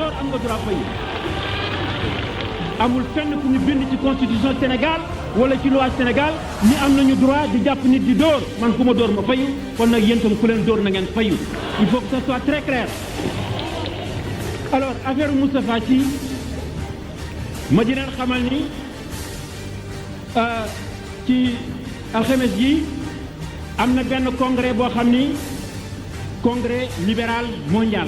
door am nga droit fayu amul fenn fu ñu bind ci constitution Sénégal wala ci loi Sénégal ni am nañu droit di jàpp nit di door man ku ma door ma fayu kon nag yéen tam ku leen door na ngeen fayu il faut que ça soit très clair. Alors affaire Moustapha Sy ma di leen xamal ni ci alxames ji am na benn congrès boo xam ni congrès libéral mondial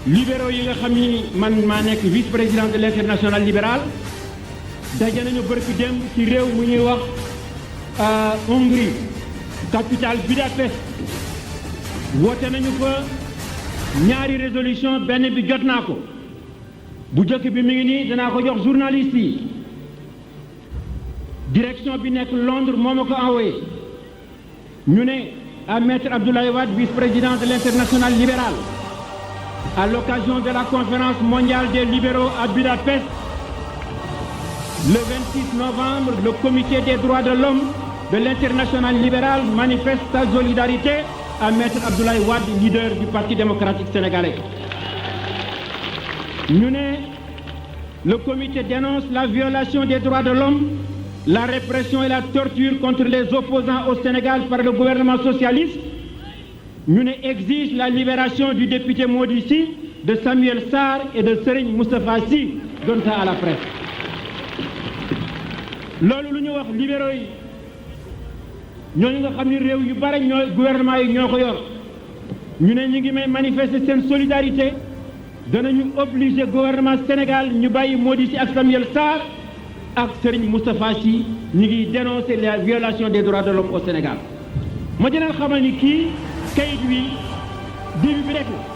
libéraux yi nga xam ni man maa nekk vice-président de l'international libéral daje nañu bërki démb ci réew mu ñuy wax Hongrie capitale Budapest woote nañu fa ñaari résolution benn bi jot naa ko bu jëkk bi mi ngi nii danaa ko jox journaliste yi direction bi nekk Londres moo ma ko envoyé ñu ne à maître Abdoulaye Wade vice-président de l'international libéral à l'occasion de la conférence mondiale des libéraux à Budapest le 26 novembre le comité des droits de l'homme de l'international libéral manifeste sa solidarité à maître Abdoulaye Wade leader du Parti démocratique sénégalais ñu ne le comité dénonce la violation des droits de l'homme la répression et la torture contre les opposants au Sénégal par le gouvernement socialiste ñu ne exige la libération du député Mody Sy de Samuel Sarr et de Serigne Moustapha Sy donne ça à la presse loolu lu ñu wax libéraux yi ñooñu nga xam ni réew yu bare ñoo gouvernement yi ñoo ko yor ñu ne ñu ngi may manifester seen solidarité danañu obliger gouvernement Sénégal ñu bàyyi Mody Sy ak Samuel Sarr ak Serigne Moustapha Sy ñu ngi dénoncer la violation des droits de l'homme au Sénégal ma dina xamal ni kii kayit wi début bi rek la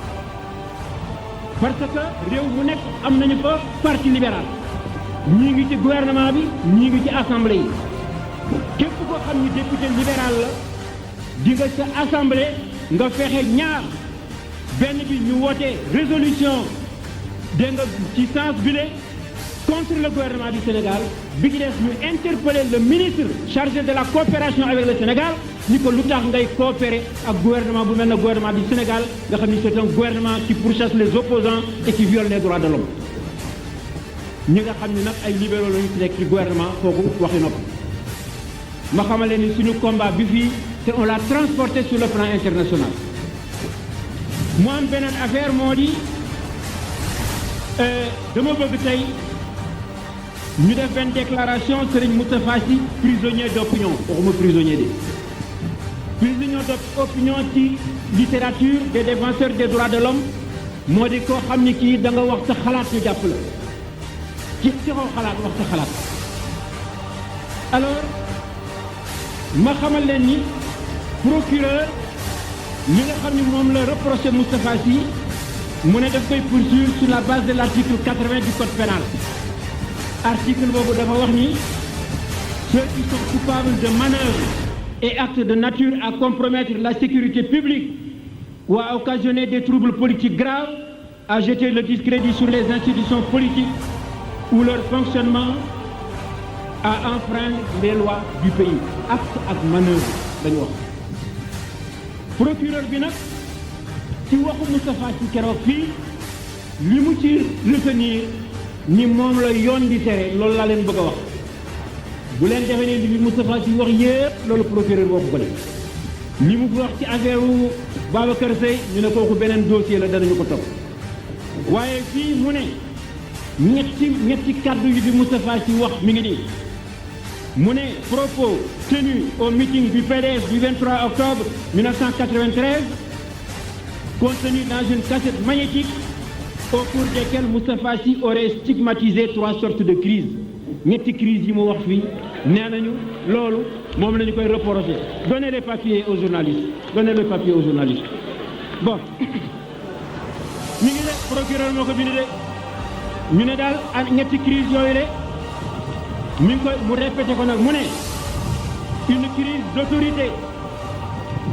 parce que réew mu nekk am nañu fa parti libéral ñii ngi ci gouvernement bi ñii ngi ci assemblée yi képp koo xam ni député libéral la di nga sa assemblée nga fexe ñaar benn bi ñu woote résolution dégg nga ci sens bi contre le gouvernement du Sénégal bi ci des ñu interpeller le ministre chargé de la coopération avec le Sénégal ni ko lu tax ngay coopérer ak gouvernement bu mel ne gouvernement du Sénégal nga xam ni c'est un gouvernement qui pourchasse les opposants et qui viole les droits de l'homme ñi nga xam ni nag ay libéraux la ñu ci nekk ci gouvernement kooku waxi na ko ma xamale ni suñu combat bi fii te on l'a transporté sur le plan international mu am beneen affaire moo di dama bëgg tey ñu def benn déclaration Serigne Moustapha Sy prisonnier d'opinion waxuma prisonnier de prisonnier d'opinion ci littérature des défenseurs des droits de l'homme moo di koo xam ni kii da nga wax sa xalaat ñu jàpp la ci xaw xalaat wax sa xalaat alors ma xamal leen ni procureur li nga xam ni moom la reproché Moustapha Sy mu ne daf koy poursuivre sur la base de l'article 80 du code pénal article boobu dafa wax ni ceux qui sont coupables de manœuvres et actes de nature à compromettre la sécurité publique ou à occasionner des troubles politiques graves à jeter le discrédit sur les institutions politiques ou leur fonctionnement à enfreindre les lois du pays acte ak manœuvre dañu wax procureur bi nag ci waxu Moustapha Sy keroog fii li mu ci retenir ni moom la yoon di tere loolu laa leen bëgg a wax bu leen defee ne li Moustapha Sy wax yépp loolu procureur waxu ko li mu fi wax ci affaire u Babacar Seye ñu ne kooku beneen dossier la danañu ko topp waaye fii mu ne ñetti kàddu yi bi Moustapha Sy wax mi ngi nii mu ne propos tenus au meeting du PDS du 23 octobre 1993 contenu dans une cassette magnétique au cours desquelles Moustapha Sy aurait stigmatisé 3 sortes de crises ñetti crises yi mu wax fii nee nañu loolu moom la ñu koy reprocher donnez les papiers aux journalistes bon mi ngi de procureur moo ko bind de ñu ne daal ak ñetti crise yooyu de mi ngi koy mu répété ko nag mu ne une crise d'autorité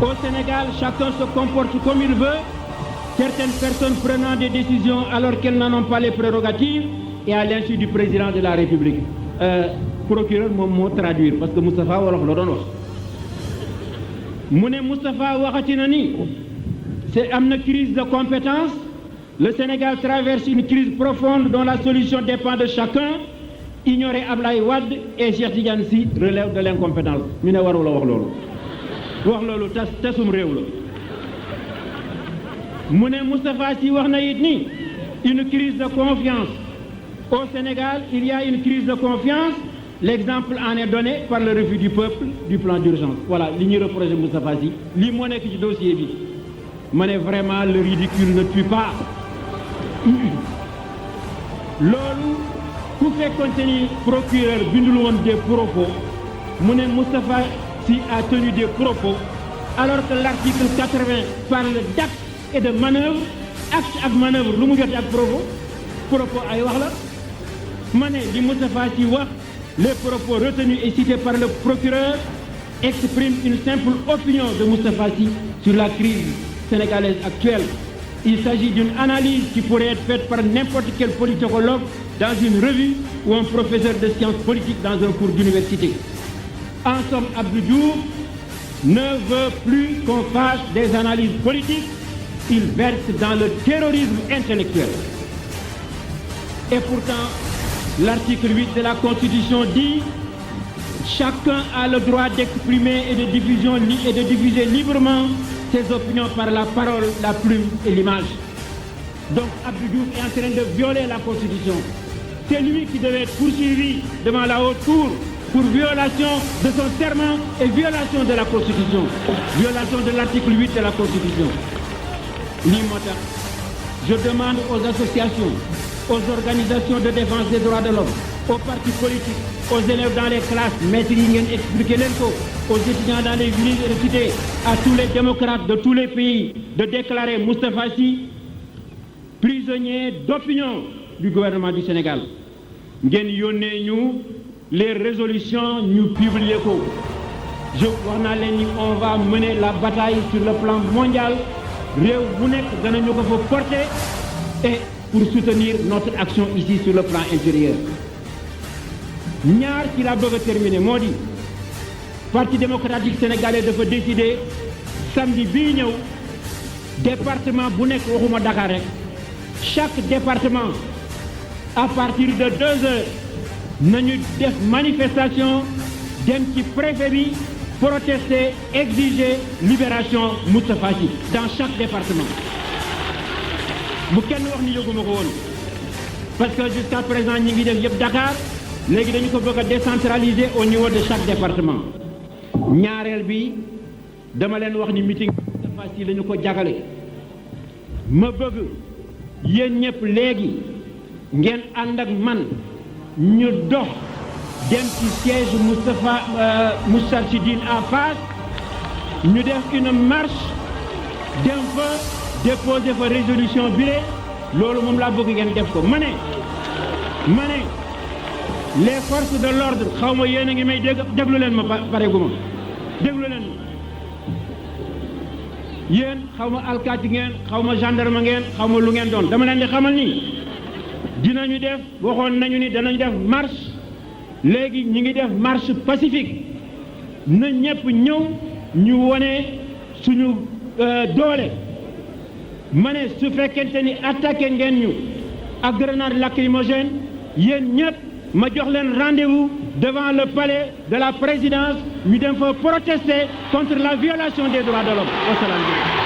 au Sénégal chacun se comporte comme il veut certaines personnes prenant des décisions alors qu'elles n'en ont pas les prérogatives et à l'insu du président de la République procureur moom moo traduire parce que Moustapha wolof la doon wax mu ne Moustapha waxati na ni c'est am na crise de compétence Le Sénégal traverse une crise profonde dont la solution dépend de chacun. Ignorer Ablaye Wade et Cheikh Tidiane Sy relève de l'incompétence. ñu ne warula wax loolu tasum réew la mu ne Moustapha Sy wax na it ni une crise de confiance. Au Sénégal, il y a une crise de confiance. L'exemple en est donné par le refus du peuple du plan d'urgence. Voilà li ñuy reproché Moustapha Sy lii moo nekk ci dossier bi ma ne vraiment le ridicule ne tue pas. loolu ku fekkoonte ni procureur bindul woon des propos mu ne Moustapha Sy a tenu des propos alors que l'article 80 parle d'acte et de manœuvre. Acte ak manœuvre lu mu jotee ak propos ay wax la ma ne li Moustapha Sy wax les propos retenus et cités par le procureur expriment une simple opinion de Moustapha Sy sur la crise sénégalaise actuelle. Il s'agit d'une analyse qui pourrait être faite par n'importe quel politologue dans une revue ou un professeur de sciences politiques dans un cours d'université. En somme, Abdou Diouf ne veut plus qu'on fasse des analyses politiques. Il verse dans le terrorisme intellectuel. Et pourtant, l'article 8 de la Constitution dit « Chacun a le droit d'exprimer et de diffuser librement ses opinions par la parole, la plume et l'image. » Donc Abdou Diouf est en train de violer la Constitution. C'est lui qui devait être poursuivi devant la haute cour pour violation de son serment et violation de la Constitution. Violation de l'article 8 de la Constitution. lii moo tax je demande aux associations, aux organisations de défense des droits de l'homme, aux partis politiques, aux élèves dans les classes, maîtres yi ngeen expliqué leen ko, aux étudiants dans les universités, à tous les démocrates de tous les pays, de déclarer Moustapha Sy prisonnier d'opinion du gouvernement du Sénégal. ngeen yónnee ñu les résolutions ñu publier ko. je wax naa leen ni on va mener la bataille sur le plan mondial. réew bu nekk danañu ko fa porter et pour soutenir notre action ici sur le plan intérieur. ñaar ci la bëgg a terminer moo di parti démocratique sénégalais dafa décider samedi bii ñëw département bu nekk waxuma Dakar rek chaque département à partir de 2 heures nañu def manifestation dem ci préfet bi protester, exiger libération Moustapha Sy dans chaque département. bu kenn wax ni yëguma ko woon parce que jusqu'à présent ñi ngi def yëpp Dakar léegi dañu ko bëgg a décentraliser au niveau de chaque département. ñaareel bi dama leen wax ni meeting Moustapha Sy lañu ko jagale ma bëgg yéen ñëpp léegi ngeen ànd ak man ñu dox dem ci siège Moustarchidine en face ñu def une marche dem fa déposer fa résolution bi loolu moom laa bëgg ngeen def ko ma ne les forces de l'ordre xaw ma yéen a ngi may déglu leen ma pare gu ma déglu leen yéen xaw ma alkaati ngeen xaw ma gendarme ngeen xaw ma lu ngeen doon dama leen di xamal ni dinañu def waxoon nañu ni danañu def marche léegi ñi ngi def marche pacifique na ñëpp ñëw ñu wone suñu doole ma ne su fekkente ni attaqué ngeen ñu ak grenade lacrymogène yéen ñëpp ma jox leen rendez-vous devant le palais de la présidence ñu dem fa protester contre la violation des droits de l'homme. Wasalaam.